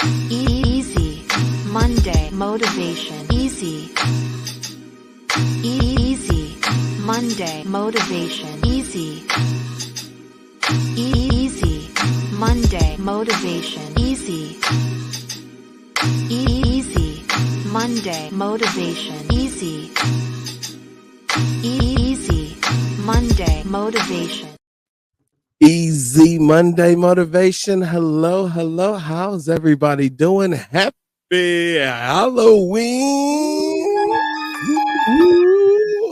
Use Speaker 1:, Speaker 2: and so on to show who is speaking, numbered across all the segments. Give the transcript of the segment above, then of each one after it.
Speaker 1: Easy Monday motivation. Easy Monday motivation. Easy Monday motivation. Easy Monday motivation. Easy Monday motivation.
Speaker 2: Easy Monday motivation. Hello. How's everybody doing? Happy Halloween.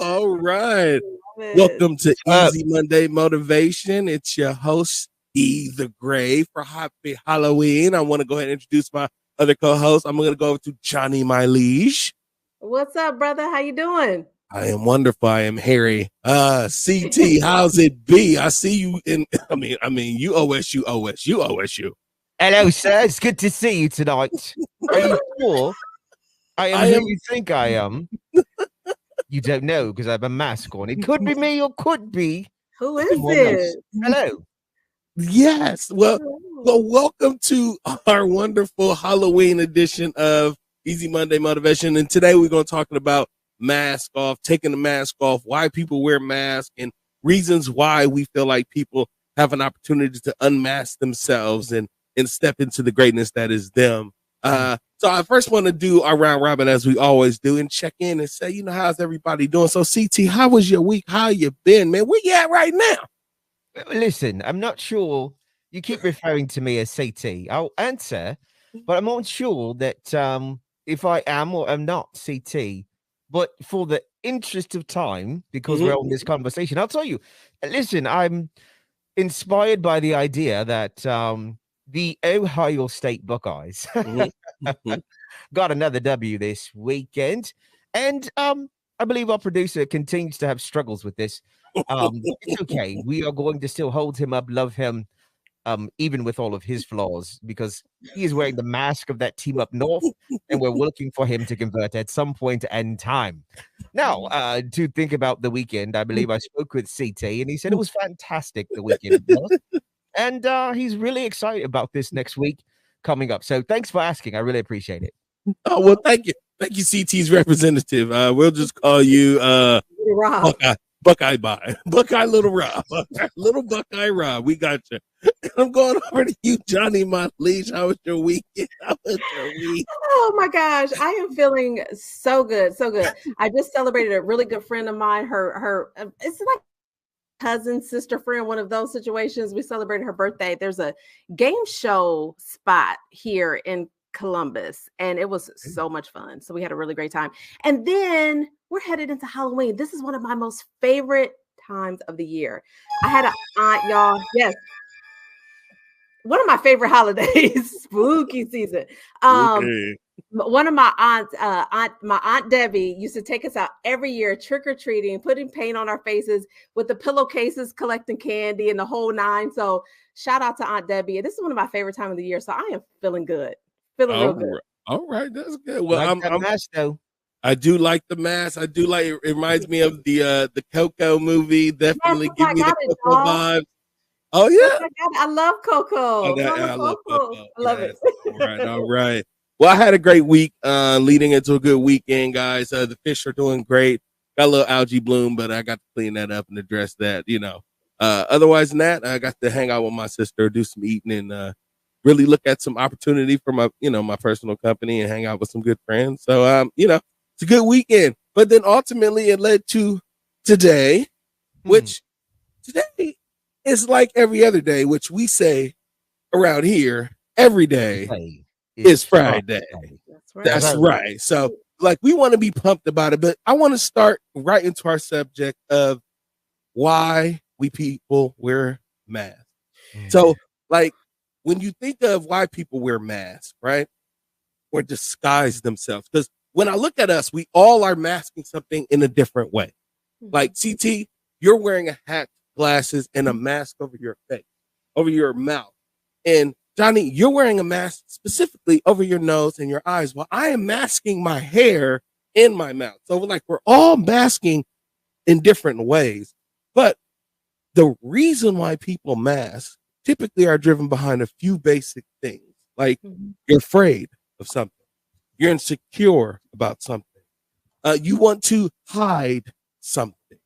Speaker 2: All right. Welcome to Easy Monday Motivation. It's your host, E the Gray, for Happy Halloween. I want to go ahead and introduce my other co-host. I'm going to go over to Johnny, my liege.
Speaker 3: What's up, brother? How you doing?
Speaker 2: I am wonderful. I am Harry. CT, how's it be? I see you in, I mean, you OSU.
Speaker 4: Hello, sir. It's good to see you tonight. Are you sure I am who you think I am? You don't know because I have a mask on. It could be me or could be.
Speaker 3: Who is it?
Speaker 4: Hello.
Speaker 2: Yes. Well, welcome to our wonderful Halloween edition of Easy Monday Motivation. And today we're going to talk about mask off, taking the mask off, why people wear masks, and reasons why we feel like people have an opportunity to unmask themselves and step into the greatness that is them. So I first want to do our round robin as we always do and check in and say, how's everybody doing? So CT, how was your week? How you been, man? Where you at right now?
Speaker 4: Listen, I'm not sure. You keep referring to me as CT. I'll answer, but I'm not sure that if I am or am not CT. But for the interest of time, because we're on this conversation, I'll tell you, listen, I'm inspired by the idea that the Ohio State Buckeyes got another W this weekend. And I believe our producer continues to have struggles with this. It's okay. We are going to still hold him up, love him, even with all of his flaws, because he is wearing the mask of that team up north, and we're looking for him to convert at some point in time. Now, to think about the weekend, I believe I spoke with CT, and he said it was fantastic, the weekend. And he's really excited about this next week coming up. So thanks for asking. I really appreciate it.
Speaker 2: Oh, well, thank you. Thank you, CT's representative. We'll just call you Buckeye Little Rob. Little Buckeye Rob. We got you. I'm going over to you, Johnny, my liege. How was your weekend?
Speaker 3: Oh my gosh, I am feeling so good. I just celebrated a really good friend of mine. Her it's like cousin, sister, friend, one of those situations. We celebrated her birthday. There's a game show spot here in Columbus, and it was so much fun. So we had a really great time. And then we're headed into Halloween. This is one of my most favorite times of the year. I had an aunt, y'all. Yes. One of my favorite holidays, spooky season. One of my aunts, my aunt Debbie used to take us out every year trick-or-treating, putting paint on our faces with the pillowcases, collecting candy and the whole nine. So shout out to Aunt Debbie. This is one of my favorite time of the year. So I am feeling good. Real good.
Speaker 2: All right, that's good. Well,
Speaker 4: I'm mask though.
Speaker 2: I do like the mask. I do like it. Reminds me of the Coco movie. Definitely give me the Coco vibes. Oh yeah,
Speaker 3: I love Coco.
Speaker 2: I love Coco.
Speaker 3: I love it.
Speaker 2: All right. Well, I had a great week leading into a good weekend, guys. The fish are doing great. Got a little algae bloom, but I got to clean that up and address that, Otherwise than that, I got to hang out with my sister, do some eating, and really look at some opportunity for my, my personal company and hang out with some good friends. So, it's a good weekend. But then ultimately it led to today, which today is like every other day, which we say around here, every day is Friday. That's right. So we want to be pumped about it, but I want to start right into our subject of why we people wear masks. So when you think of why people wear masks, right? Or disguise themselves. Because when I look at us, we all are masking something in a different way. Like CT, you're wearing a hat, glasses, and a mask over your face, over your mouth. And Johnny, you're wearing a mask specifically over your nose and your eyes, while I am masking my hair in my mouth. So we're all masking in different ways. But the reason why people mask typically are driven behind a few basic things. Like
Speaker 3: Mhm.
Speaker 2: you're afraid of something. You're insecure about something. You want to hide something,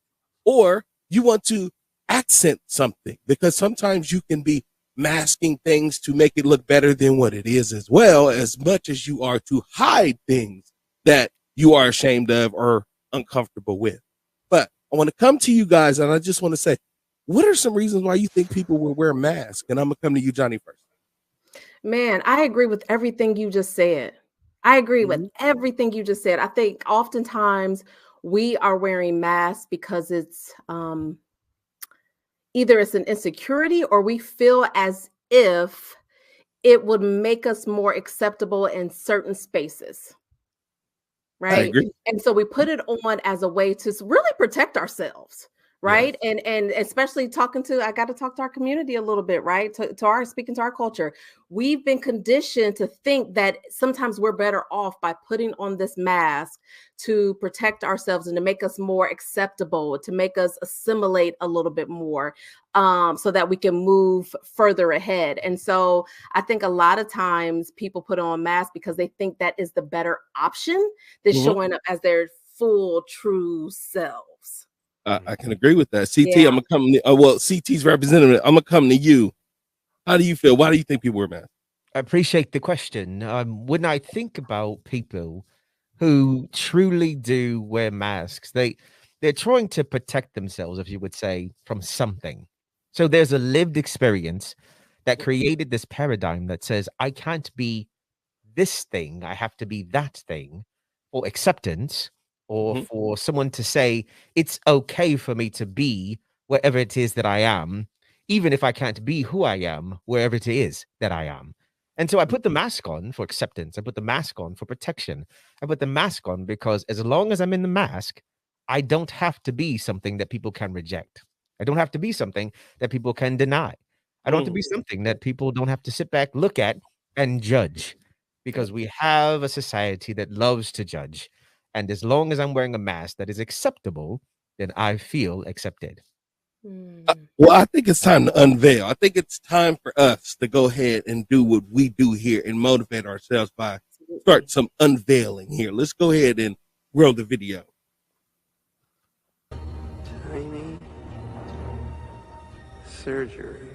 Speaker 2: or you want to accent something, because sometimes you can be masking things to make it look better than what it is, as well as much as you are to hide things that you are ashamed of or uncomfortable with. But I want to come to you guys, and I just want to say, what are some reasons why you think people will wear masks? And I'm gonna come to you, Johnny, first.
Speaker 3: Man, I agree with everything you just said. I agree with
Speaker 2: Mhm.
Speaker 3: everything you just said. I think oftentimes we are wearing masks because it's either it's an insecurity or we feel as if it would make us more acceptable in certain spaces.
Speaker 2: I
Speaker 3: Right?
Speaker 2: agree.
Speaker 3: And so we put it on as a way to really protect ourselves,
Speaker 2: Yes.
Speaker 3: right? And especially talking to, I got to talk to our community a little bit, right? To our speaking to our culture. We've been conditioned to think that sometimes we're better off by putting on this mask to protect ourselves and to make us more acceptable, to make us assimilate a little bit more, so that we can move further ahead. And so I think a lot of times people put on masks because they think that is the better option than
Speaker 2: Mhm.
Speaker 3: showing up as their full true selves.
Speaker 2: I can agree with that. CT,
Speaker 3: Yeah.
Speaker 2: I'm gonna come. Well, CT's representative. I'm gonna come to you. How do you feel? Why do you think people wear masks?
Speaker 4: I appreciate the question. When I think about people who truly do wear masks, they're trying to protect themselves, if you would say, from something. So there's a lived experience that created this paradigm that says I can't be this thing, I have to be that thing for acceptance, or
Speaker 2: Mhm.
Speaker 4: for someone to say it's okay for me to be wherever it is that I am, even if I can't be who I am wherever it is that I am. And so I put the mask on for acceptance. I put the mask on for protection. I put the mask on because as long as I'm in the mask, I don't have to be something that people can reject. I don't have to be something that people can deny. I don't have to
Speaker 2: Mm.
Speaker 4: be something that people don't have to sit back, look at, and judge, because we have a society that loves to judge. And as long as I'm wearing a mask that is acceptable, then I feel accepted.
Speaker 3: Mm.
Speaker 2: Well, I think it's time to unveil. I think it's time for us to go ahead and do what we do here and motivate ourselves by
Speaker 3: Absolutely.
Speaker 2: start some unveiling here. Let's go ahead and roll the video.
Speaker 5: Tiny surgery.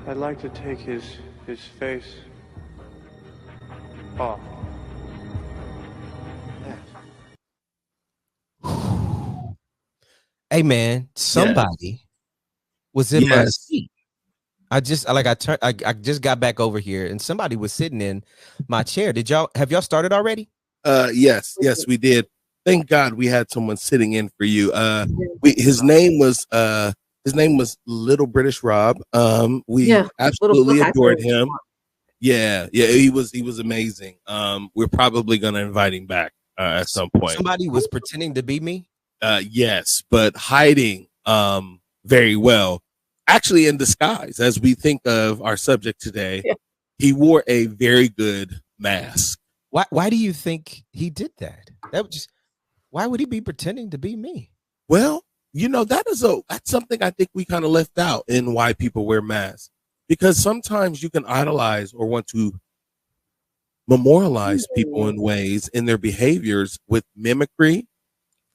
Speaker 5: I'd like to take his face off.
Speaker 4: Hey man,
Speaker 2: Yes.
Speaker 4: somebody was in my
Speaker 2: Yes.
Speaker 4: seat. I just got back over here and somebody was sitting in my chair. Have y'all started already?
Speaker 2: Yes, we did. Thank God we had someone sitting in for you.
Speaker 3: Yeah.
Speaker 2: His name was Little British Rob. We
Speaker 3: Yeah. Little
Speaker 2: absolutely
Speaker 3: Kai
Speaker 2: adored
Speaker 3: Bird.
Speaker 2: him. Yeah, he was amazing. We're probably gonna invite him back at some point.
Speaker 4: Somebody was pretending to be me.
Speaker 2: Yes, but hiding very well. Actually in disguise, as we think of our subject today,
Speaker 3: Yeah.
Speaker 2: he wore a very good mask.
Speaker 4: Why do you think he did that? Why would he be pretending to be me?
Speaker 2: Well, that's something I think we kind of left out in why people wear masks. Because sometimes you can idolize or want to memorialize people
Speaker 3: Mm.
Speaker 2: in ways in their behaviors with mimicry,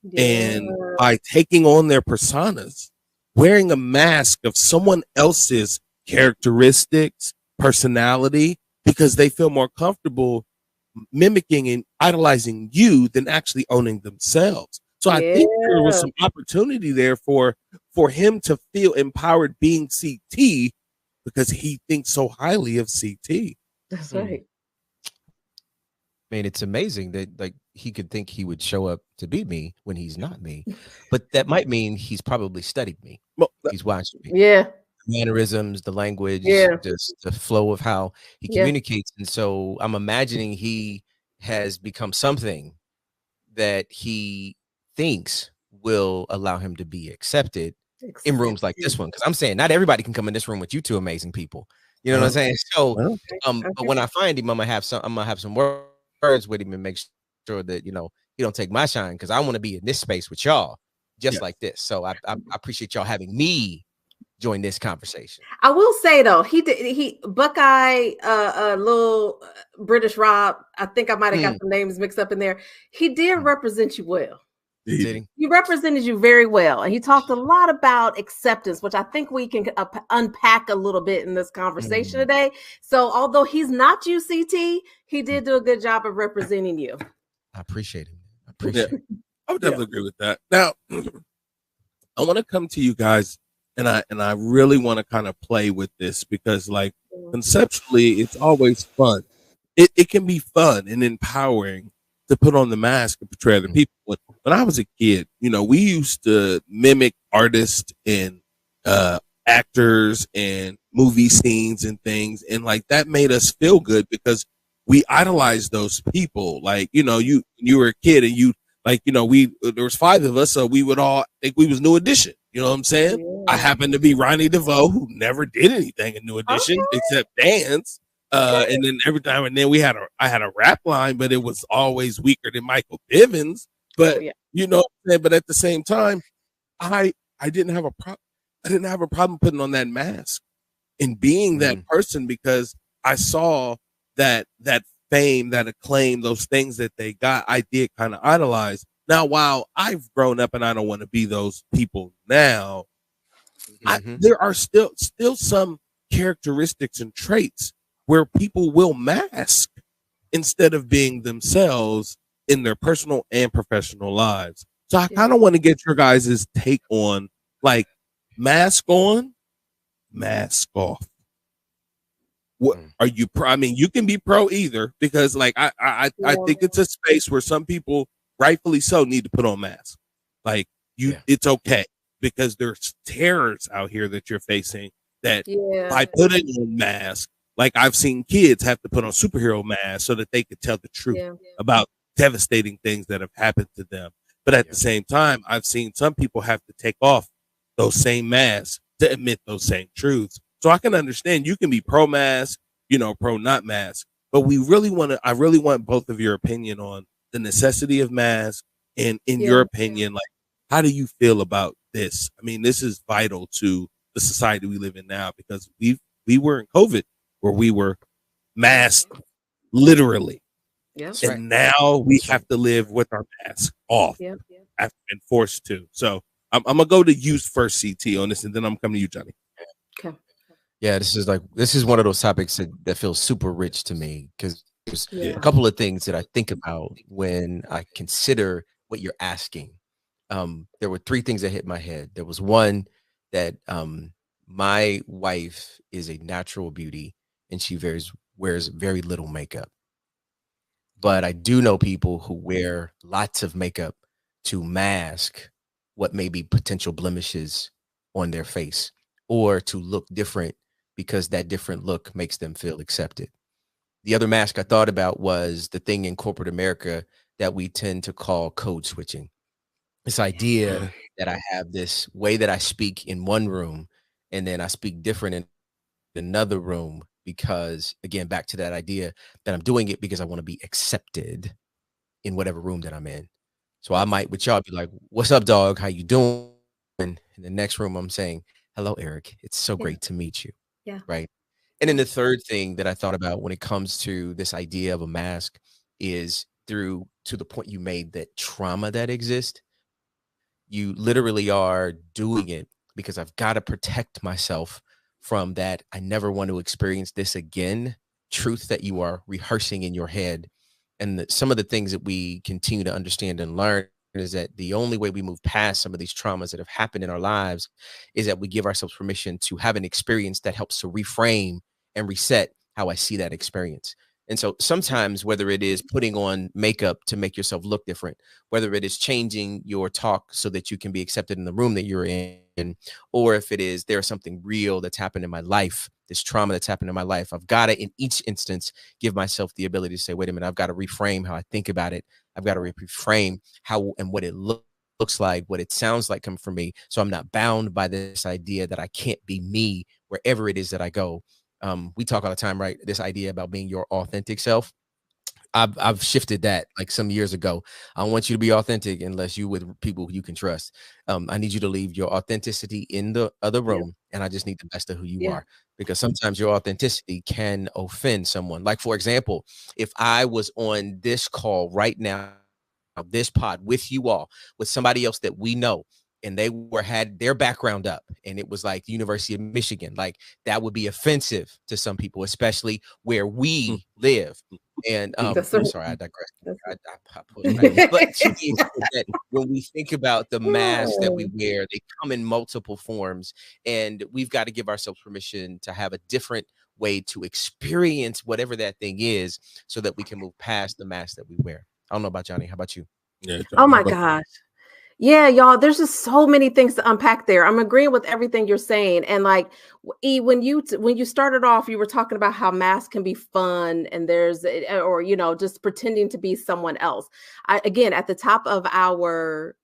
Speaker 3: Yeah.
Speaker 2: and by taking on their personas, wearing a mask of someone else's characteristics, personality, because they feel more comfortable mimicking and idolizing you than actually owning themselves. So I think there was
Speaker 3: Yeah.
Speaker 2: some opportunity there for him to feel empowered being CT because he thinks so highly of CT.
Speaker 3: That's
Speaker 4: Hmm.
Speaker 3: right.
Speaker 4: I mean, it's amazing that like he could think he would show up to be me when he's not me, but that might mean he's probably studied me.
Speaker 2: Well,
Speaker 4: He's watched me,
Speaker 3: Yeah.
Speaker 4: mannerisms, the language,
Speaker 3: Yeah.
Speaker 4: just the flow of how he
Speaker 3: Yeah.
Speaker 4: communicates, and so I'm imagining he has become something that he thinks will allow him to be accepted in rooms like
Speaker 3: Accepted.
Speaker 4: this one. Because I'm saying not everybody can come in this room with you two amazing people. You know what I'm
Speaker 2: well,
Speaker 4: saying? So,
Speaker 2: well,
Speaker 4: but
Speaker 3: Okay.
Speaker 4: when I find him, I'm gonna have some words with him and make sure that he don't take my shine, because I want to be in this space with y'all just
Speaker 2: yes.
Speaker 4: like this. So I appreciate y'all having me join this conversation.
Speaker 3: I will say though, he Buckeye, little British Rob. I think I might have got the names mixed up in there. He did represent you well.
Speaker 4: He
Speaker 3: represented you very well, and he talked a lot about acceptance, which I think we can unpack a little bit in this conversation today. So, although he's not UCT, he did do a good job of representing you.
Speaker 4: I appreciate him. I appreciate it.
Speaker 2: I would definitely agree with that. Now, I want to come to you guys, and I really want to kind of play with this because, like, conceptually, it's always fun. It can be fun and empowering to put on the mask and portray other people. When I was a kid, you know, we used to mimic artists and actors and movie scenes and things, and like that made us feel good because we idolized those people. Like, you know, you were a kid and you like, you know, there was 5 of us, so we would all think we was New Edition. You know what I'm saying? Yeah. I happened to be Ronnie DeVoe, who never did anything in New Edition except dance. And then I had a rap line, but it was always weaker than Michael Bivins. But you know, but at the same time, I didn't have a problem putting on that mask and being that person because I saw that fame, that acclaim, those things that they got, I did kind of idolize. Now, while I've grown up and I don't want to be those people now, there are still some characteristics and traits where people will mask instead of being themselves in their personal and professional lives. So I kind of want to get your guys' take on, like, mask on, mask off. What are you pro? I mean, you can be pro either because, like, I think it's a space where some people, rightfully so, need to put on masks. Like, it's okay because there's terrors out here that you're facing that by putting on masks, like I've seen kids have to put on superhero masks so that they could tell the truth about devastating things that have happened to them. But at the same time, I've seen some people have to take off those same masks to admit those same truths. So I can understand you can be pro mask, you know, pro not mask, but I really want both of your opinion on the necessity of masks and in your opinion, like, how do you feel about this? I mean, this is vital to the society we live in now because we were in COVID where we were masked literally. And now we have to live with our mask off. I've been forced to. So I'm gonna go to you first, CT, on this, and then I'm coming to you, Johnny.
Speaker 4: Okay. Yeah, this is one of those topics that feels super rich to me because there's a couple of things that I think about when I consider what you're asking. There were 3 things that hit my head. There was one that my wife is a natural beauty and she wears very little makeup. But I do know people who wear lots of makeup to mask what may be potential blemishes on their face or to look different because that different look makes them feel accepted. The other mask I thought about was the thing in corporate America that we tend to call code switching. This idea that I have this way that I speak in one room and then I speak different in another room because, again, back to that idea that I'm doing it because I want to be accepted in whatever room that I'm in. So I might with y'all be like, "What's up, dog? How you doing?" In the next room, I'm saying, "Hello, Eric. It's so great to meet you."
Speaker 3: Yeah.
Speaker 4: Right. And then the third thing that I thought about when it comes to this idea of a mask is to the point you made, that trauma that exists. You literally are doing it because I've got to protect myself from that. I never want to experience this again. Truth that you are rehearsing in your head. And some of the things that we continue to understand and learn is that the only way we move past some of these traumas that have happened in our lives is that we give ourselves permission to have an experience that helps to reframe and reset how I see that experience. And so sometimes, whether it is putting on makeup to make yourself look different, whether it is changing your talk so that you can be accepted in the room that you're in, or if it is there's something real that's happened in my life, this trauma that's happened in my life, I've got to, in each instance, give myself the ability to say, wait a minute, I've got to reframe how I think about it. I've got to reframe how and what it looks like, what it sounds like coming from me. So I'm not bound by this idea that I can't be me wherever it is that I go. We talk all the time, right? This idea about being your authentic self.
Speaker 6: I've shifted that like some years ago. I don't want you to be authentic unless you with people you can trust. I need you to leave your authenticity in the other
Speaker 3: Yeah.
Speaker 6: room, and I just need the best of who you
Speaker 3: Yeah.
Speaker 6: are, because sometimes your authenticity can offend someone. Like, for example, if I was on this call right now, this pod with you all, with somebody else that we know, and they had their background up, and it was like the University of Michigan, like that would be offensive to some people, especially where we live. And
Speaker 3: That's
Speaker 6: I'm
Speaker 3: right.
Speaker 6: sorry, I digress.
Speaker 3: That's
Speaker 6: I pushed back. But to the extent that when we think about the masks that we wear, they come in multiple forms, and we've got to give ourselves permission to have a different way to experience whatever that thing is, so that we can move past the mask that we wear. I don't know about Johnny. How about you?
Speaker 2: Yeah,
Speaker 3: Oh
Speaker 2: Johnny, how
Speaker 3: my
Speaker 2: about you?
Speaker 3: gosh. Yeah, y'all, there's just so many things to unpack there. I'm agreeing with everything you're saying. And like E, when you started off, you were talking about how masks can be fun and there's or just pretending to be someone else. Again, at the top of our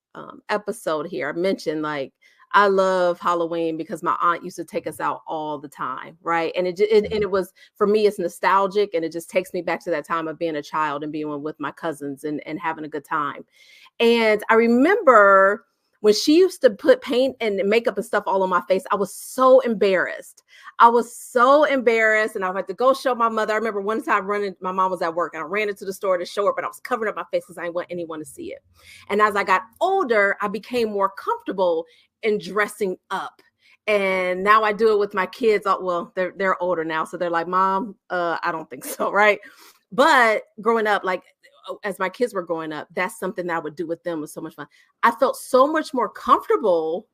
Speaker 3: episode here, I mentioned like I love Halloween because my aunt used to take us out all the time, right? And it was, for me, it's nostalgic, and it just takes me back to that time of being a child and being with my cousins and having a good time. And I remember when she used to put paint and makeup and stuff all on my face, I was so embarrassed. I was so embarrassed, and I had to go show my mother. I remember one time my mom was at work, and I ran into the store to show her, but I was covering up my face because I didn't want anyone to see it. And as I got older, I became more comfortable in dressing up. And now I do it with my kids. Well, they're older now, so they're like, Mom, I don't think so, right? But growing up, like, as my kids were growing up, that's something that I would do with them. It was so much fun. I felt so much more comfortable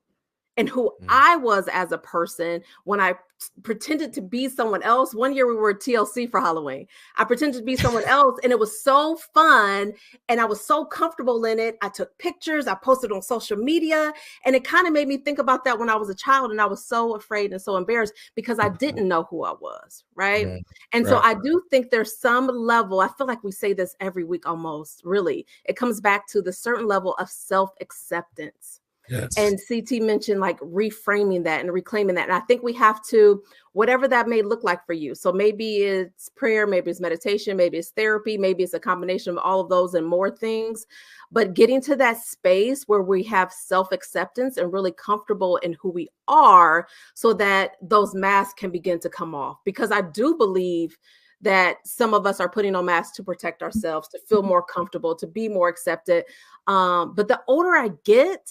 Speaker 3: in who I was as a person when I pretended to be someone else. One year we were at TLC for Halloween. I pretended to be someone else, and it was so fun, and I was so comfortable in it. I took pictures, I posted on social media, and it kind of made me think about that when I was a child, and I was so afraid and so embarrassed because I didn't know who I was, right? And so I do think there's some level, I feel like we say this every week almost, really. It comes back to the certain level of self-acceptance.
Speaker 2: Yes.
Speaker 3: And CT mentioned like reframing that and reclaiming that. And I think we have to, whatever that may look like for you. So maybe it's prayer, maybe it's meditation, maybe it's therapy, maybe it's a combination of all of those and more things. But getting to that space where we have self-acceptance and really comfortable in who we are, so that those masks can begin to come off. Because I do believe that some of us are putting on masks to protect ourselves, to feel more comfortable, to be more accepted. But the older I get,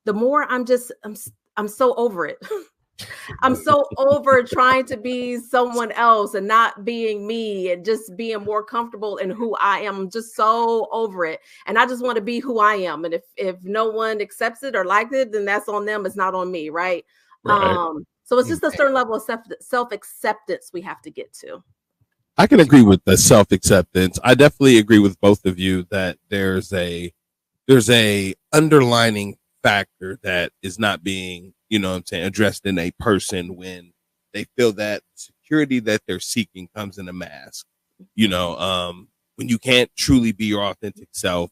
Speaker 3: the more I'm so over it. I'm so over trying to be someone else and not being me and just being more comfortable in who I am. I'm just so over it. And I just want to be who I am. And if no one accepts it or likes it, then that's on them. It's not on me. Right. So it's just a certain level of self-acceptance we have to get to.
Speaker 2: I can agree with the self-acceptance. I definitely agree with both of you that there's a underlining factor that is not being, addressed in a person when they feel that security that they're seeking comes in a mask. When you can't truly be your authentic self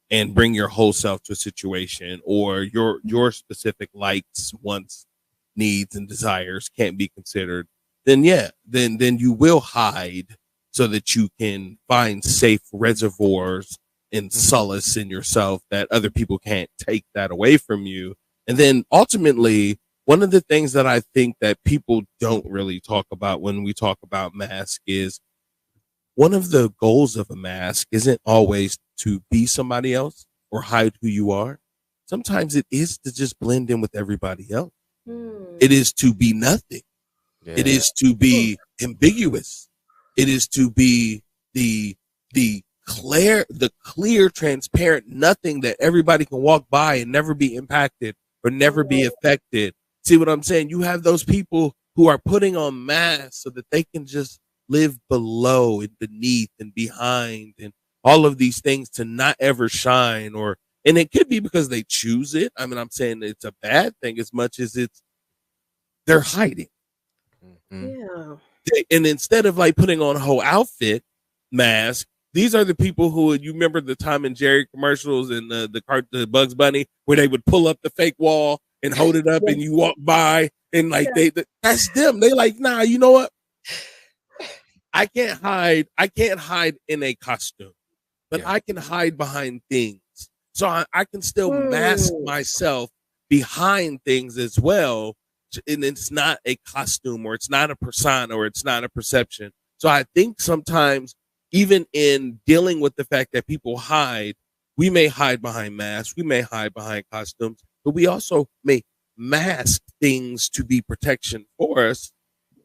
Speaker 2: and bring your whole self to a situation, or your specific likes, wants, needs, and desires can't be considered, then you will hide so that you can find safe reservoirs and solace in yourself that other people can't take that away from you. And then ultimately, one of the things that I think that people don't really talk about when we talk about mask is one of the goals of a mask isn't always to be somebody else or hide who you are. Sometimes it is to just blend in with everybody else. It is to be nothing. Yeah. It is to be ambiguous. It is to be the clear, transparent nothing that everybody can walk by and never be impacted or never be affected. See what I'm saying? You have those people who are putting on masks so that they can just live below and beneath and behind and all of these things to not ever shine. And it could be because they choose it. I mean, I'm saying it's a bad thing as much as they're hiding.
Speaker 3: Yeah.
Speaker 2: And instead of like putting on a whole outfit mask, these are the people who, you remember the Tom and Jerry commercials and the Bugs Bunny where they would pull up the fake wall and hold it up and you walk by and like that's them. They like, nah, you know what? I can't hide in a costume, but
Speaker 6: Yeah.
Speaker 2: I can hide behind things. So I can still mask
Speaker 3: Mm.
Speaker 2: myself behind things as well. And it's not a costume, or it's not a persona, or it's not a perception. So I think sometimes, even in dealing with the fact that people hide, we may hide behind masks, we may hide behind costumes, but we also may mask things to be protection for us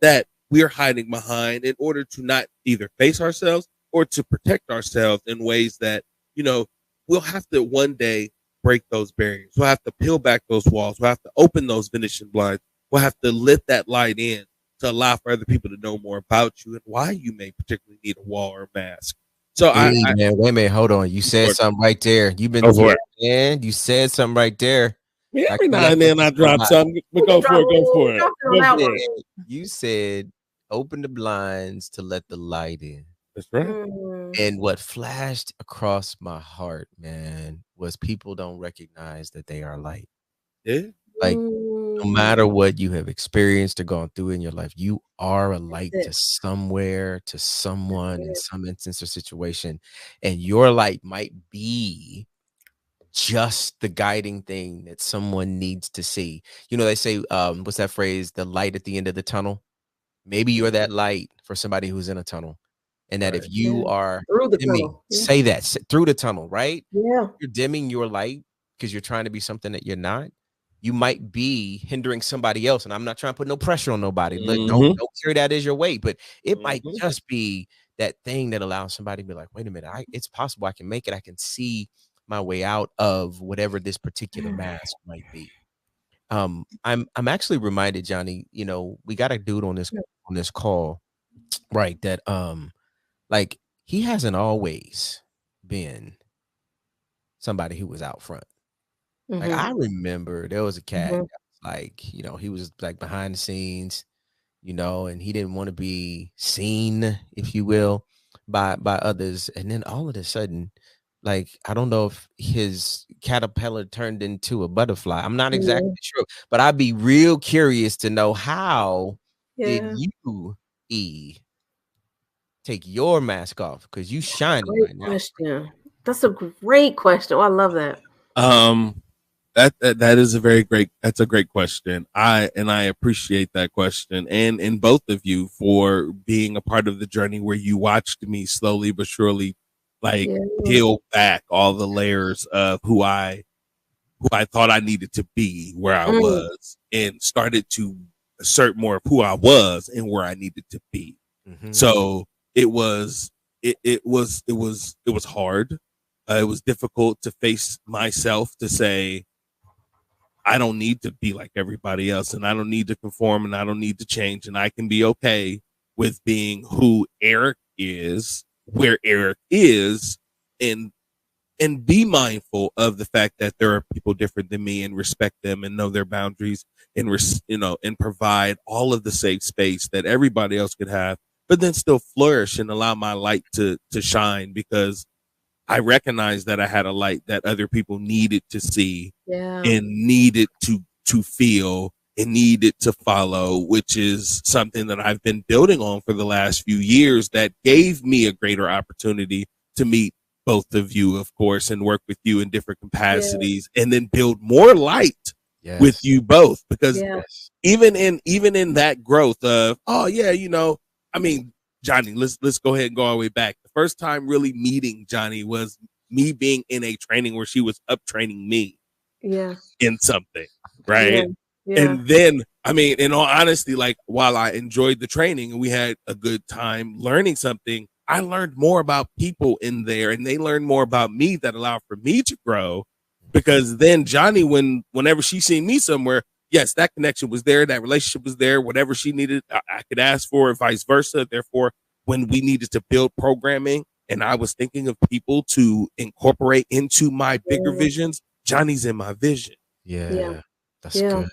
Speaker 2: that we're hiding behind in order to not either face ourselves or to protect ourselves in ways that, you know, we'll have to one day break those barriers. We'll have to peel back those walls. We'll have to open those Venetian blinds. We'll have to let that light in to allow for other people to know more about you and why you may particularly need a wall or a mask. So
Speaker 6: Hey, man, wait a minute, hold on. You said something right there. You've been,
Speaker 2: go for it.
Speaker 6: man. You said something right there.
Speaker 2: Yeah,
Speaker 6: I
Speaker 2: every now
Speaker 6: connect
Speaker 2: and
Speaker 6: with
Speaker 2: then
Speaker 6: this
Speaker 2: I
Speaker 6: a
Speaker 2: drop
Speaker 6: lot.
Speaker 2: something, but go for it, go for it.
Speaker 3: Dropped it on
Speaker 2: Go
Speaker 3: that
Speaker 2: for
Speaker 3: one.
Speaker 2: it.
Speaker 6: You said, open the blinds to let the light in.
Speaker 2: That's right.
Speaker 3: Mm.
Speaker 6: And what flashed across my heart, man, was people don't recognize that they are light.
Speaker 2: Yeah.
Speaker 6: Like, no matter what you have experienced or gone through in your life, you are a light to somewhere, to someone, in some instance or situation. And your light might be just the guiding thing that someone needs to see. You know, they say, what's that phrase? The light at the end of the tunnel. Maybe you're that light for somebody who's in a tunnel. And that if
Speaker 2: Right.
Speaker 6: you are
Speaker 3: Through the
Speaker 6: dimming,
Speaker 3: tunnel. Yeah.
Speaker 6: say that through the tunnel, right?
Speaker 3: Yeah.
Speaker 6: You're dimming your light because you're trying to be something that you're not. You might be hindering somebody else. And I'm not trying to put no pressure on nobody. Look, don't carry that as your weight, but it might just be that thing that allows somebody to be like, wait a minute, it's possible I can make it. I can see my way out of whatever this particular mask might be. I'm actually reminded, Johnny, you know, we got a dude on this call, right? That like, he hasn't always been somebody who was out front. Like, I remember there was a cat, like, you know, he was like behind the scenes, you know, and he didn't want to be seen, if you will, by others. And then all of a sudden, like, I don't know if his caterpillar turned into a butterfly. I'm not exactly sure, but I'd be real curious to know, how did you, E, take your mask off? Because you shining right
Speaker 3: Great
Speaker 6: now.
Speaker 3: question. That's a great question. Oh, I love that.
Speaker 2: That is a that's a great question. I appreciate that question, and both of you for being a part of the journey where you watched me slowly but surely, like, peel back all the layers of who I thought I needed to be, where I was, and started to assert more of who I was and where I needed to be. So it was hard. It was difficult to face myself, to say, I don't need to be like everybody else, and I don't need to conform, and I don't need to change, and I can be okay with being who Eric is, where Eric is, and be mindful of the fact that there are people different than me, and respect them and know their boundaries, and and provide all of the safe space that everybody else could have, but then still flourish and allow my light to shine, because I recognized that I had a light that other people needed to see, and needed to feel, and needed to follow, which is something that I've been building on for the last few years, that gave me a greater opportunity to meet both of you, of course, and work with you in different capacities, and then build more light with you both. Because even in that growth of, oh yeah, you know, I mean, Johnny, let's go ahead and go all the way back. The first time really meeting Johnny was me being in a training where she was up training me in something, right? And then, I mean, in all honesty, like, while I enjoyed the training and we had a good time learning something, I learned more about people in there, and they learned more about me that allowed for me to grow. Because then Johnny, whenever she seen me somewhere, yes, that connection was there, that relationship was there. Whatever she needed, I could ask for, and vice versa. Therefore, when we needed to build programming, and I was thinking of people to incorporate into my bigger visions, Johnny's in my vision.
Speaker 6: That's good.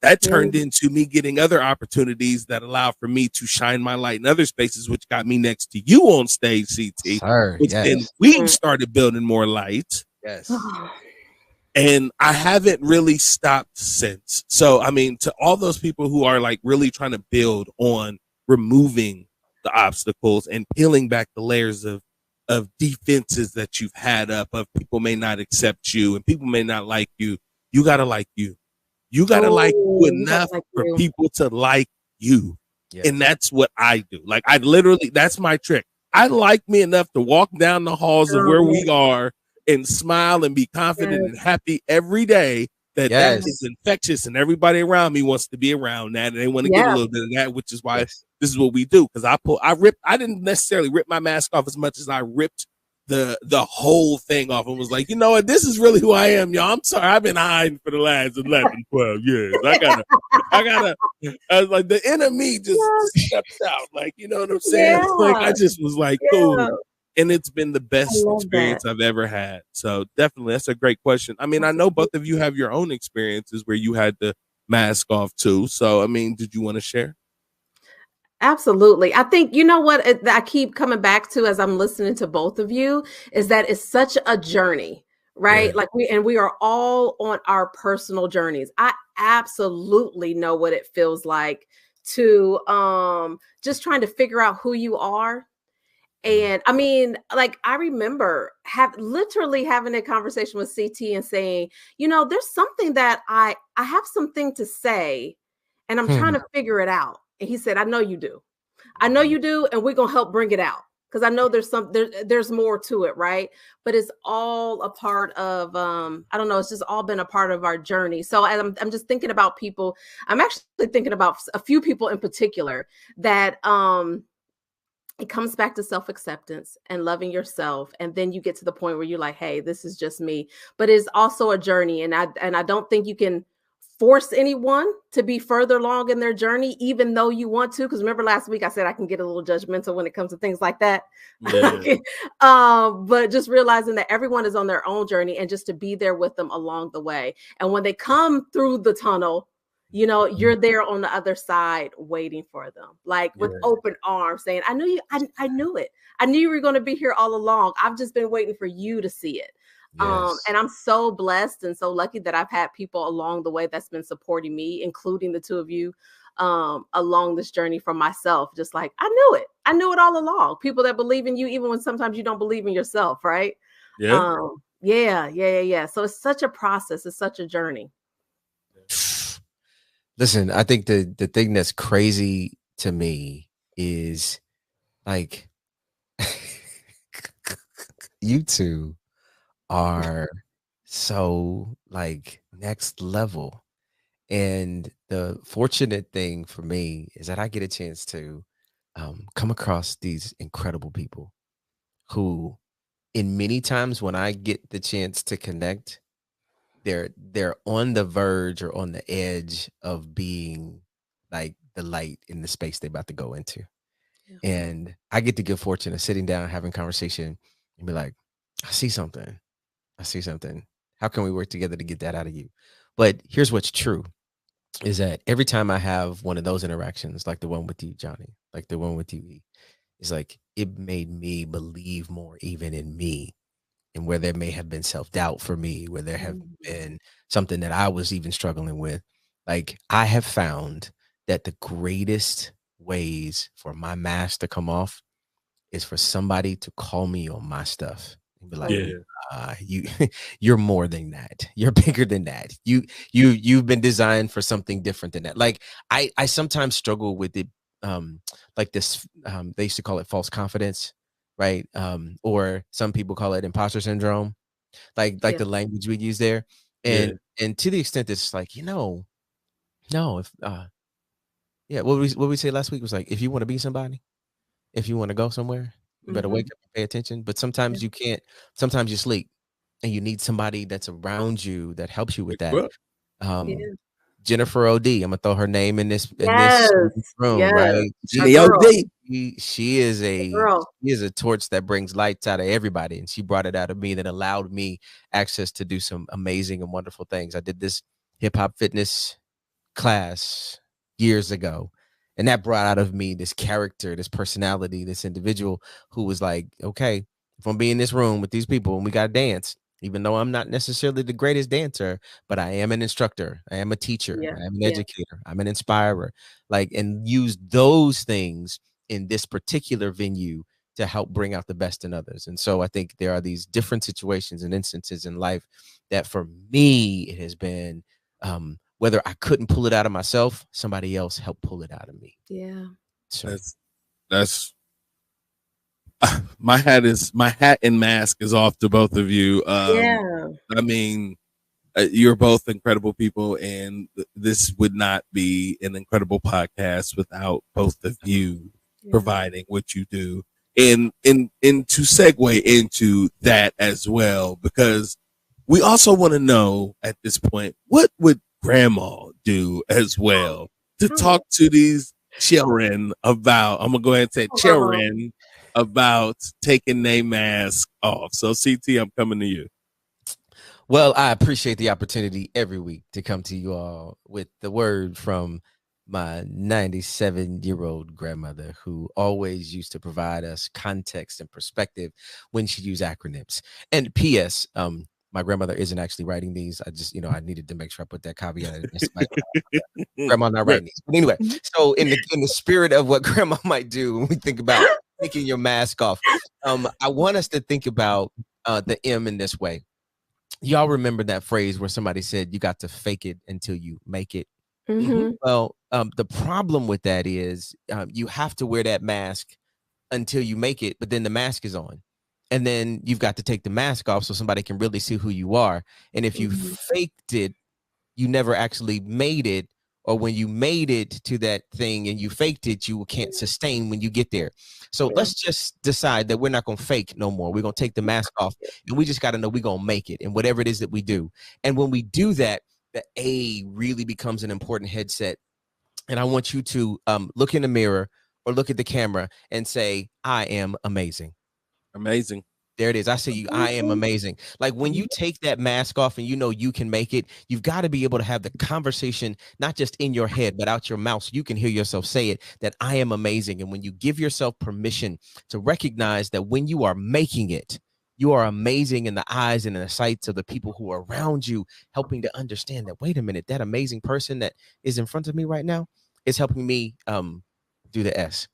Speaker 2: That turned into me getting other opportunities that allow for me to shine my light in other spaces, which got me next to you on stage, CT. Which then we started building more light. And I haven't really stopped since. So, I mean, to all those people who are like really trying to build on removing the obstacles and peeling back the layers of defenses that you've had up, of people may not accept you and people may not like you. You gotta like you. You gotta like you
Speaker 3: Oh, you gotta
Speaker 2: enough
Speaker 3: like
Speaker 2: for
Speaker 3: you.
Speaker 2: people to like you.
Speaker 6: Yes.
Speaker 2: And that's what I do. Like, I literally, that's my trick. I like me enough to walk down the halls of where we are and smile and be confident and happy every day, that that
Speaker 6: Yes.
Speaker 2: is infectious and everybody around me wants to be around that and they want to get a
Speaker 3: Yeah.
Speaker 2: little bit of that, which is why
Speaker 6: Yes.
Speaker 2: this is what we do. Because I didn't necessarily rip my mask off as much as I ripped the whole thing off and was like, you know what, this is really who I am, y'all. I'm sorry, I've been hiding for the last 11, 12 years. I was like, the enemy just steps out, like, you know what I'm saying?
Speaker 3: Yeah.
Speaker 2: Like, I just was like,
Speaker 3: Yeah.
Speaker 2: cool. And it's been the best
Speaker 3: love
Speaker 2: experience I've ever had. So definitely, that's a great question. I mean, I know both of you have your own experiences where you had the mask off too. So, I mean, did you want to share?
Speaker 3: Absolutely. I think, you know what, I keep coming back to as I'm listening to both of you, is that it's such a journey, right?
Speaker 2: Yeah.
Speaker 3: Like we are all on our personal journeys. I absolutely know what it feels like to just trying to figure out who you are. And I mean, like, I remember literally having a conversation with CT and saying, you know, there's something that I have something to say and I'm trying to figure it out. And he said, I know you do. I know you do. And we're going to help bring it out. Because I know there's more to it, right? But it's all a part of, I don't know, it's just all been a part of our journey. So I'm just thinking about people. I'm actually thinking about a few people in particular that it comes back to self-acceptance and loving yourself. And then you get to the point where you're like, hey, this is just me. But it's also a journey. And I don't think you can force anyone to be further along in their journey, even though you want to. Because remember last week I said I can get a little judgmental when it comes to things like that.
Speaker 2: Yeah.
Speaker 3: But just realizing that everyone is on their own journey and just to be there with them along the way. And when they come through the tunnel, you know, you're there on the other side waiting for them, like with open arms, saying, I knew you, I knew it. I knew you were going to be here all along. I've just been waiting for you to see it.
Speaker 6: Yes.
Speaker 3: And I'm so blessed and so lucky that I've had people along the way that's been supporting me, including the two of you, along this journey for myself. Just like, I knew it all along. People that believe in you, even when sometimes you don't believe in yourself. Right.
Speaker 2: Yeah.
Speaker 3: Yeah. So it's such a process. It's such a journey.
Speaker 6: Listen, I think the thing that's crazy to me is like you two are so like next level. And the fortunate thing for me is that I get a chance to come across these incredible people who, in many times when I get the chance to connect, they're on the verge or on the edge of being like the light in the space they're about to go into.
Speaker 3: Yeah.
Speaker 6: And I get the good fortune of sitting down, having conversation, and be like, I see something. How can we work together to get that out of you? But here's what's true is that every time I have one of those interactions, like the one with you, Johnny, like the one with you, E, it's like it made me believe more even in me, and where there may have been self-doubt for me, where there have been something that I was even struggling with. Like, I have found that the greatest ways for my mask to come off is for somebody to call me on my stuff and be like, you're more than that. You're bigger than that. You've been designed for something different than that. Like, I sometimes struggle with it. Like this, they used to call it false confidence, right? Or some people call it imposter syndrome, like the language we use there. And to the extent it's like, no, if what we say last week was like, if you want to be somebody, if you want to go somewhere, you better wake up and pay attention. But sometimes you can't. Sometimes you sleep, and you need somebody that's around you that helps you with that. Jennifer OD, I'm gonna throw her name in this room, right? She is a torch that brings lights out of everybody, and she brought it out of me that allowed me access to do some amazing and wonderful things. I did this hip hop fitness class years ago, and that brought out of me this character, this personality, this individual who was like, okay, if I'm being in this room with these people and we got to dance, even though I'm not necessarily the greatest dancer, but I am an instructor, I am a teacher, I am an educator, I'm an inspirer, like, and use those things in this particular venue to help bring out the best in others. And so I think there are these different situations and instances in life that for me, it has been whether I couldn't pull it out of myself, somebody else helped pull it out of me.
Speaker 3: Yeah.
Speaker 6: So
Speaker 2: that's my hat and mask is off to both of you.
Speaker 3: Yeah.
Speaker 2: I mean, you're both incredible people, and this would not be an incredible podcast without both of you providing what you do. And to segue into that as well, because we also want to know at this point, what would grandma do as well to talk to these children about, I'm gonna go ahead and say children about taking their mask off. So CT, I'm coming to you.
Speaker 6: Well, I appreciate the opportunity every week to come to you all with the word from my 97-year-old grandmother, who always used to provide us context and perspective when she used acronyms. And P.S. My grandmother isn't actually writing these. I just, I needed to make sure I put that caveat. It's like, grandma not writing these. But anyway, so in the spirit of what grandma might do when we think about taking your mask off, I want us to think about the M in this way. Y'all remember that phrase where somebody said, you got to fake it until you make it?
Speaker 3: Mm-hmm.
Speaker 6: Well, the problem with that is you have to wear that mask until you make it, but then the mask is on. And then you've got to take the mask off so somebody can really see who you are. And if you faked it, you never actually made it. Or when you made it to that thing and you faked it, you can't sustain when you get there. So let's just decide that we're not going to fake no more. We're going to take the mask off, and we just got to know we're going to make it in whatever it is that we do. And when we do that, the A really becomes an important headset. And I want you to look in the mirror or look at the camera and say, I am amazing.
Speaker 2: Amazing.
Speaker 6: There it is. I see you. I am amazing. Like when you take that mask off and you know you can make it, you've got to be able to have the conversation, not just in your head, but out your mouth. So you can hear yourself say it, that I am amazing. And when you give yourself permission to recognize that when you are making it, you are amazing in the eyes and in the sights of the people who are around you, helping to understand that, wait a minute, that amazing person that is in front of me right now is helping me do the S.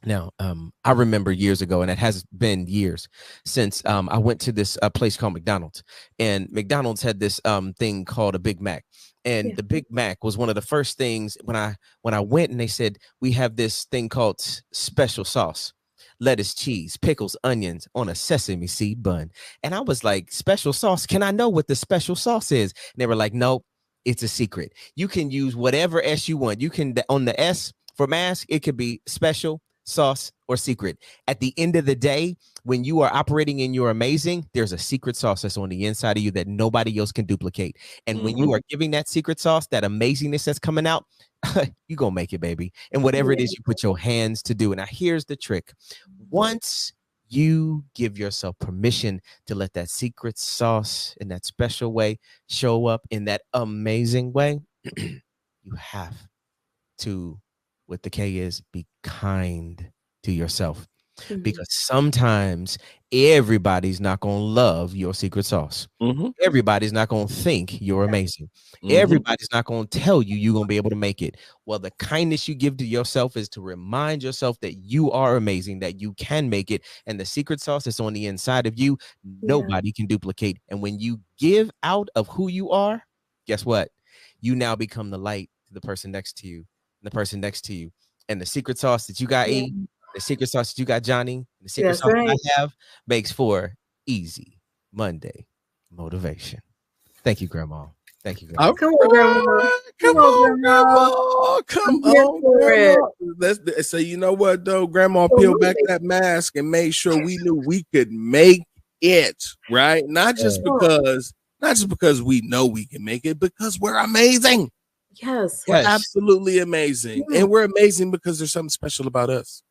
Speaker 6: Now, I remember years ago, and it has been years since I went to this place called McDonald's, and McDonald's had this thing called a Big Mac. And the Big Mac was one of the first things when I went, and they said, we have this thing called special sauce, lettuce, cheese, pickles, onions on a sesame seed bun. And I was like, special sauce? Can I know what the special sauce is? And they were like, nope, it's a secret. You can use whatever S you want. You can, on the S for mask, it could be special, sauce, or secret. At the end of the day, when you are operating in your amazing, there's a secret sauce that's on the inside of you that nobody else can duplicate. And when you are giving that secret sauce, that amazingness that's coming out, you gonna make it, baby. And whatever it is you put your hands to do. And now here's the trick. Once you give yourself permission to let that secret sauce in that special way show up in that amazing way, you have to, what the K is, be kind to yourself. Because sometimes everybody's not going to love your secret sauce. Everybody's not going to think you're amazing. Everybody's not going to tell you you're going to be able to make it. Well, the kindness you give to yourself is to remind yourself that you are amazing, that you can make it. And the secret sauce that's on the inside of you, nobody can duplicate. And when you give out of who you are, guess what? You now become the light to the person next to you. The person next to you, and the secret sauce that you got, E, the secret sauce that you got, Johnny, the secret sauce that I have makes for easy Monday motivation. Thank you, Grandma. Thank you, Grandma.
Speaker 3: Come on, Grandma.
Speaker 2: Come on, Grandma. Come on, Grandma. Let's so you know what though, Grandma peeled back that mask and made sure we knew we could make it, right? Not just because we know we can make it, because we're amazing.
Speaker 3: Yes.
Speaker 2: We're absolutely amazing. And we're amazing because there's something special about us.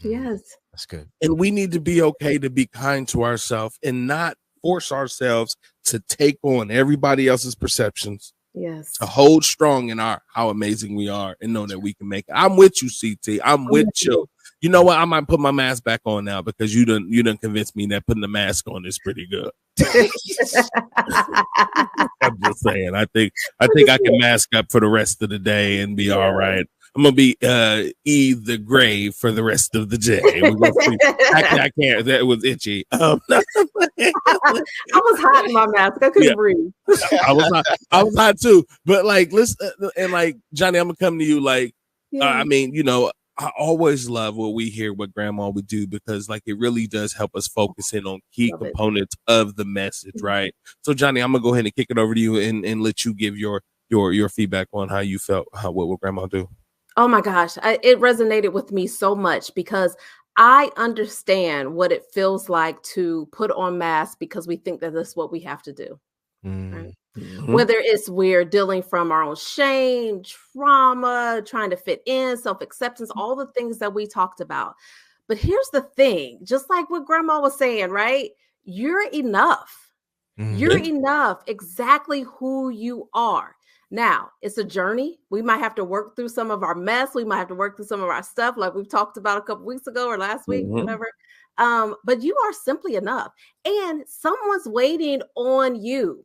Speaker 3: Yes.
Speaker 6: That's good.
Speaker 2: And we need to be okay to be kind to ourselves and not force ourselves to take on everybody else's perceptions.
Speaker 3: Yes.
Speaker 2: To hold strong in our how amazing we are and know that we can make it. I'm with you, CT. I'm with you. You know what? I might put my mask back on now because you done convinced me that putting the mask on is pretty good. I'm just saying. I think I can mask up for the rest of the day and be all right. I'm gonna be E the Grave for the rest of the day. We're gonna see. Actually, I can't. That was itchy.
Speaker 3: I was hot in my mask. I couldn't breathe.
Speaker 2: I was hot too. But like, listen, and like Johnny, I'm gonna come to you. Like, I mean, you know, I always love what we hear what Grandma would do because like it really does help us focus in on key components of the message, right? So Johnny, I'm gonna go ahead and kick it over to you and let you give your feedback on how you felt, what Grandma do.
Speaker 3: Oh my gosh, it resonated with me so much because I understand what it feels like to put on masks because we think that that's what we have to do. Right? Whether it's we're dealing from our own shame, trauma, trying to fit in, self-acceptance, all the things that we talked about. But here's the thing, just like what Grandma was saying, right? You're enough. You're enough exactly who you are. Now, it's a journey. We might have to work through some of our mess. We might have to work through some of our stuff like we've talked about a couple weeks ago or last week, whatever. But you are simply enough. And someone's waiting on you.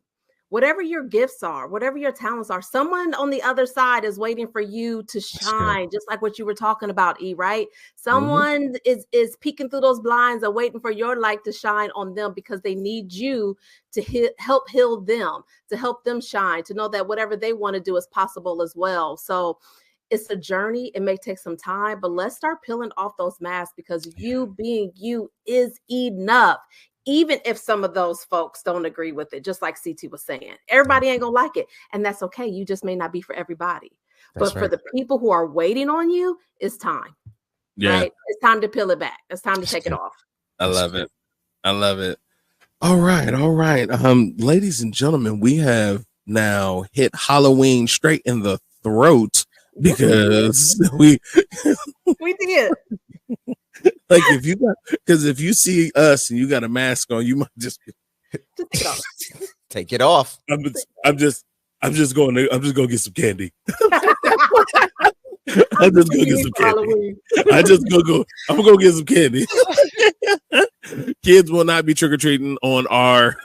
Speaker 3: Whatever your gifts are, whatever your talents are, someone on the other side is waiting for you to shine, just like what you were talking about, E, right? Someone is peeking through those blinds and waiting for your light to shine on them because they need you to help heal them, to help them shine, to know that whatever they want to do is possible as well. So it's a journey. It may take some time, but let's start peeling off those masks because you being you is enough. Even if some of those folks don't agree with it, just like CT was saying, everybody ain't gonna like it. And that's okay. You just may not be for everybody. But for the people who are waiting on you, it's time.
Speaker 2: Yeah.
Speaker 3: Right? It's time to peel it back. It's time to take it off.
Speaker 2: I love it. I love it. All right. All right. Ladies and gentlemen, we have now hit Halloween straight in the throat because we
Speaker 3: did.
Speaker 2: Like if you see us and you got a mask on, you might just
Speaker 6: take it off.
Speaker 2: I'm just gonna get some candy. I'm just gonna get some candy. I'm gonna get some candy. Kids will not be trick-or-treating on our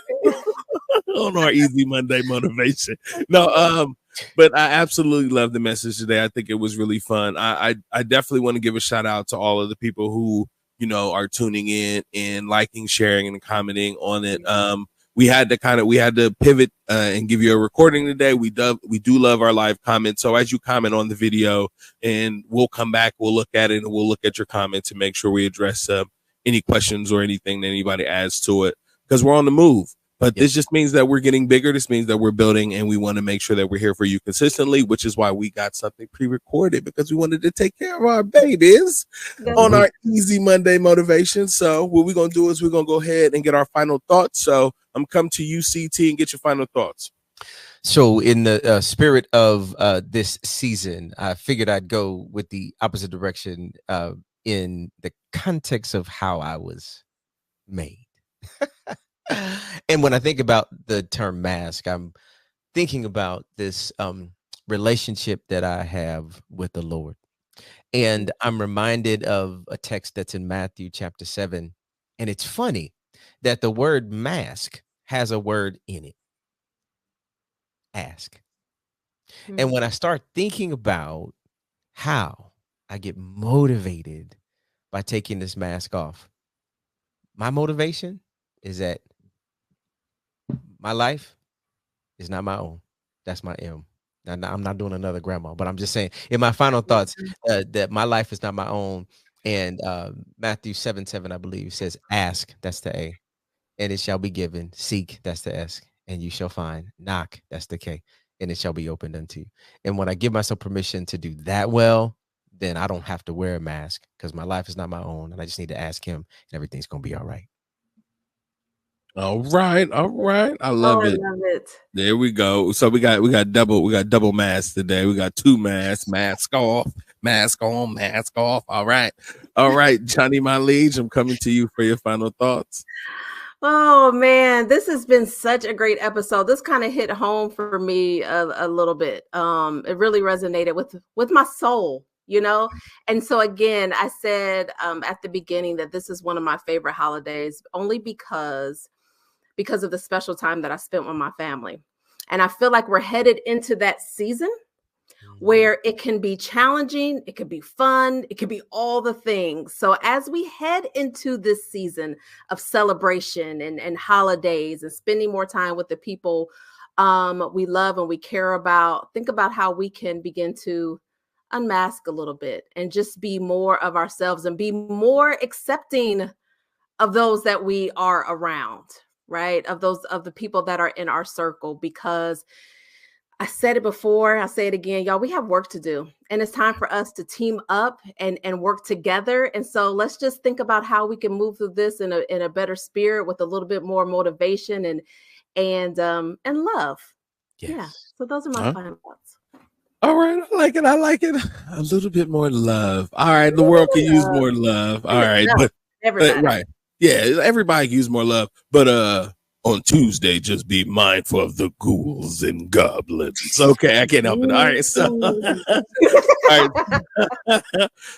Speaker 2: Easy Monday motivation. No, but I absolutely love the message today. I think it was really fun. I definitely want to give a shout out to all of the people who, you know, are tuning in and liking, sharing, and commenting on it. We had to pivot and give you a recording today. We do love our live comments. So as you comment on the video, and we'll come back, we'll look at it, and we'll look at your comments and make sure we address any questions or anything that anybody adds to it, because we're on the move. But this just means that we're getting bigger. This means that we're building, and we want to make sure that we're here for you consistently, which is why we got something pre-recorded, because we wanted to take care of our babies on our Easy Monday motivation. So what we're going to do is we're going to go ahead and get our final thoughts. So I'm come to you, CT, and get your final thoughts.
Speaker 6: So in the spirit of this season, I figured I'd go with the opposite direction in the context of how I was made. And when I think about the term mask, I'm thinking about this relationship that I have with the Lord. And I'm reminded of a text that's in Matthew chapter 7. And it's funny that the word mask has a word in it. Ask. And when I start thinking about how I get motivated by taking this mask off, my motivation is that my life is not my own. That's my M. Now, I'm not doing another grandma, but I'm just saying in my final thoughts that my life is not my own. And Matthew 7:7, I believe, says, ask, that's the A, and it shall be given. Seek, that's the S, and you shall find. Knock, that's the K, and it shall be opened unto you. And when I give myself permission to do that well, then I don't have to wear a mask, because my life is not my own, and I just need to ask him, and everything's going to be all right.
Speaker 2: All right. I love it. There we go. So we got double masks today. We got two masks, mask off, mask on, mask off. All right, Johnny, my liege, I'm coming to you for your final thoughts.
Speaker 3: Oh man, this has been such a great episode. This kind of hit home for me a little bit. It really resonated with my soul, you know? And so again, I said at the beginning that this is one of my favorite holidays, only because of the special time that I spent with my family. And I feel like we're headed into that season where it can be challenging, it could be fun, it could be all the things. So as we head into this season of celebration and holidays and spending more time with the people we love and we care about, think about how we can begin to unmask a little bit and just be more of ourselves and be more accepting of those that we are around, right? Of the people that are in our circle, because I said it before, I'll say it again, y'all, we have work to do. And it's time for us to team up and work together. And so let's just think about how we can move through this in a better spirit with a little bit more motivation and love.
Speaker 6: Yes.
Speaker 3: Yeah. So those are my final thoughts.
Speaker 2: All right, I like it. I like it. A little bit more love. All right, the world can use more love. All right, but
Speaker 3: everybody.
Speaker 2: right, yeah, everybody can use more love. But on Tuesday, just be mindful of the ghouls and goblins. Okay, I can't help it. All right, so all right.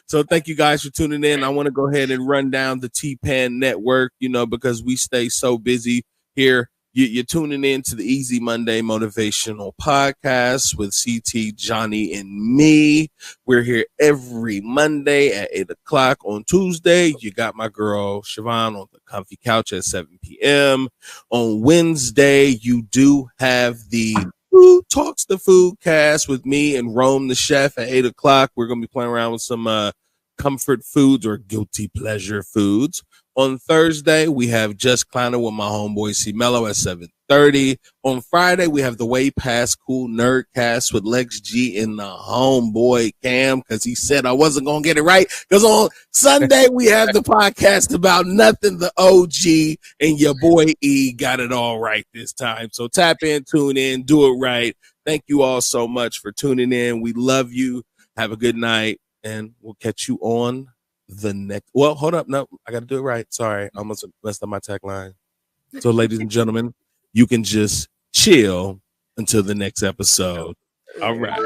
Speaker 2: So thank you guys for tuning in. I want to go ahead and run down the T-Pan network, because we stay so busy here. You're tuning in to the Easy Monday Motivational Podcast with CT, Johnny, and me. We're here every Monday at 8 o'clock. On Tuesday, you got my girl Siobhan on the comfy couch at 7 p.m. On Wednesday, you do have the Who Talks the Food cast with me and Rome the chef at 8 o'clock. We're going to be playing around with some comfort foods or guilty pleasure foods. On Thursday, we have Just Clowner with my homeboy C Mello at 7:30. On Friday, we have the Way Past Cool Nerdcast with Lex G and the homeboy Camm, because he said I wasn't going to get it right. Because on Sunday, we have the podcast about nothing, the OG, and your boy E got it all right this time. So tap in, tune in, do it right. Thank you all so much for tuning in. We love you. Have a good night, and we'll catch you on the next. Well, hold up. No, I got to do it right. Sorry. I almost messed up my tagline. So, ladies and gentlemen, you can just chill until the next episode. All right.